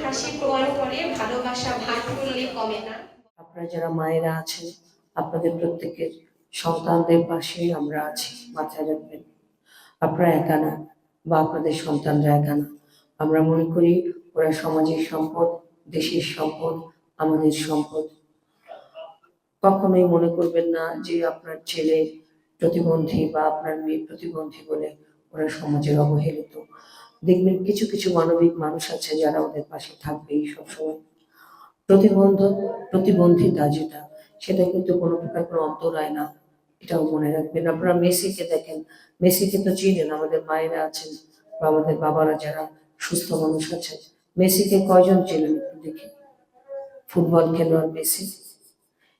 হাসি প্রমাণ করে ভালোবাসা ভাগ করলে কমে না। আপনারা যারা মায়েরা আছেন, আপনাদের প্রত্যেকের সন্তানদের পাশে আমরা আছি, মাথায় রাখবেন। আপনারা একা না, বা আপনাদের সন্তানরা একা না। আমরা মনে করি ওরা সমাজের সম্পদ, দেশের সম্পদ, আমাদের সম্পদ। কখনোই মনে করবেন না যে আপনার ছেলে প্রতিবন্ধী বা আপনার মেয়ে প্রতিবন্ধী বলে ওরা সমাজের অবহেলিত। দেখবেন কিছু কিছু মানবিক মানুষ আছে যারা ওদের পাশে থাকবেই সবসময়। প্রতিবন্ধিতা যেটা, সেটা কিন্তু কোনো প্রকার কোনো অন্তরায় না, এটাও মনে রাখবেন। আপনারা মেসিকে দেখেন, মেসিকে তো চিনেন, আমাদের মায়েরা আছেন বা আমাদের বাবারা যারা সুস্থ মানুষ আছেন, মেসিকে কয়জন চেনেন একটু দেখি? ফুটবল খেলোয়াড় মেসি,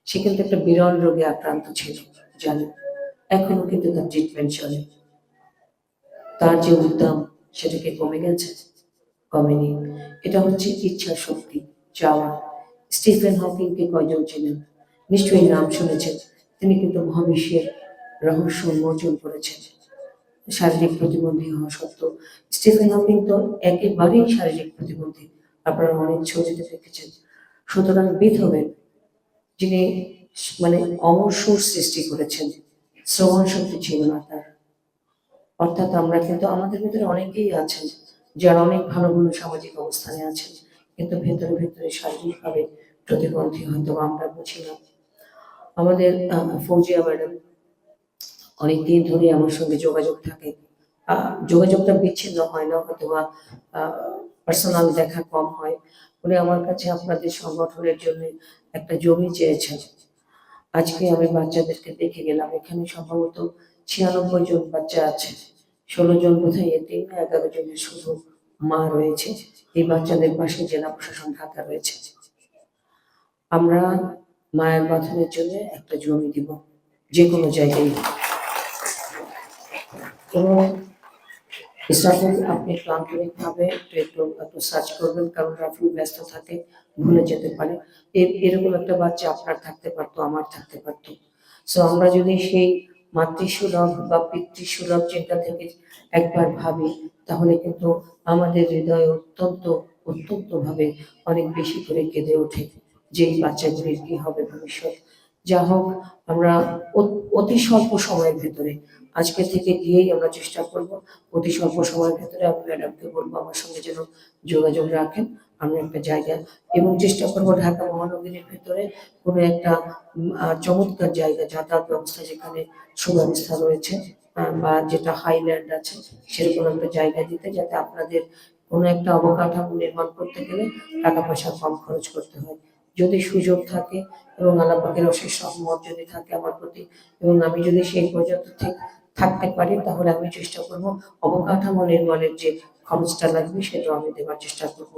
সে কিন্তু একটা বিরল রোগে আক্রান্ত ছিল, জানেন? এখনো কিন্তু তার ট্রিটমেন্ট চলে। তার যে উদ্যম, সেটা কি কমে গেছে? কমেনি। এটা হচ্ছে ইচ্ছা শক্তি, চাওয়া। স্টিফেন হকিংকে কয়জন চেনেন? নিশ্চয়ই নাম শুনেছেন। তিনি কিন্তু মহাবিশ্বের রহস্য উন্মোচন করেছেন। শারীরিক প্রতিবন্ধী হওয়া সত্ত্বেও স্টিফেন হকিং তো একেবারেই শারীরিক প্রতিবন্ধী, আপনারা অনেক ছবিতে দেখেছেন। সুতরাং বিথোভেন, যিনি মানে অমর সুর সৃষ্টি করেছেন, শ্রবণ শক্তি ছিল না তার। অর্থাৎ আমরা কিন্তু আমাদের ভিতরে অনেকেই আছেন যারা অনেক ভালো ভালো সামাজিক অবস্থানে আছেন, কিন্তু ভেতরে ভেতরে শারীরিকভাবে প্রতিবন্ধী, হয়তো আমরা বুঝি না। আমাদের ফৌজিয়া ম্যাডাম অনেকদিন ধরে আমার সঙ্গে যোগাযোগ থাকে। যোগাযোগটা বিচ্ছিন্ন হয় না, হয়তো বা পার্সোনাল দেখা কম হয়। উনি আমার কাছে আপনাদের সংগঠনের জন্য একটা জমি চেয়েছেন। আজকে আমি বাচ্চাদেরকে দেখে গেলাম, এখানে সম্ভবত 96 জন বাচ্চা আছে। 16 জন বোধহয় এতিম, 11 জনের শুধু মা রয়েছে। এই বাচ্চাদের পাশে জেলা প্রশাসন ঢাকা রয়েছে। আমরা মায়ের বাঁধনের জন্য একটা জমি দিব, যে কোনো জায়গায়। এবং ইসরাফিল, আপনি একটু আন্তরিকভাবে একটু সার্চ করবেন, কারণ রাফিল ব্যস্ত থাকে, ভুলে যেতে পারে। এরকম একটা বাচ্চা আপনার থাকতে পারতো, আমার থাকতে পারতো। সো আমরা যদি সেই মাতৃসুলভ বা পিতৃসুলভ চিন্তা থেকে একবার ভাবি, তাহলে কিন্তু আমাদের হৃদয় অত্যন্ত অত্যন্ত ভাবে অনেক বেশি করে কেঁদে ওঠে যে এই বাচ্চাগুলির কি হবে ভবিষ্যৎ। যা হোক, আমরা অতি স্বল্প সময়ের ভেতরে আজকে থেকে গিয়েই আমরা চেষ্টা করব, অতি স্বল্প সময়ের ভেতরে আমি ম্যাডামকে বলবো আমার সঙ্গে যেন যোগাযোগ রাখেন। আমরা একটা জায়গা এবং চেষ্টা করব ঢাকা মহানগরীর ভেতরে কোনো একটা চমৎকার জায়গা, যাতায়াত ব্যবস্থা যেখানে সুব্যবস্থা রয়েছে, বা যেটা হাইল্যান্ড আছে, সেরকম একটা জায়গা দিতে, যাতে আপনাদের কোনো একটা অবকাঠামো নির্মাণ করতে গেলে টাকা পয়সা কম খরচ করতে হয়। যদি সুযোগ থাকে এবং আল্লাহ পাকের অশেষ রহমত যদি থাকে আমার প্রতি, এবং আমি যদি সেই পর্যন্ত থাকতে পারি, তাহলে আমি চেষ্টা করব অবকাঠামো নির্মাণের যে খরচটা লাগবে সেটাও আমি দেওয়ার চেষ্টা করব।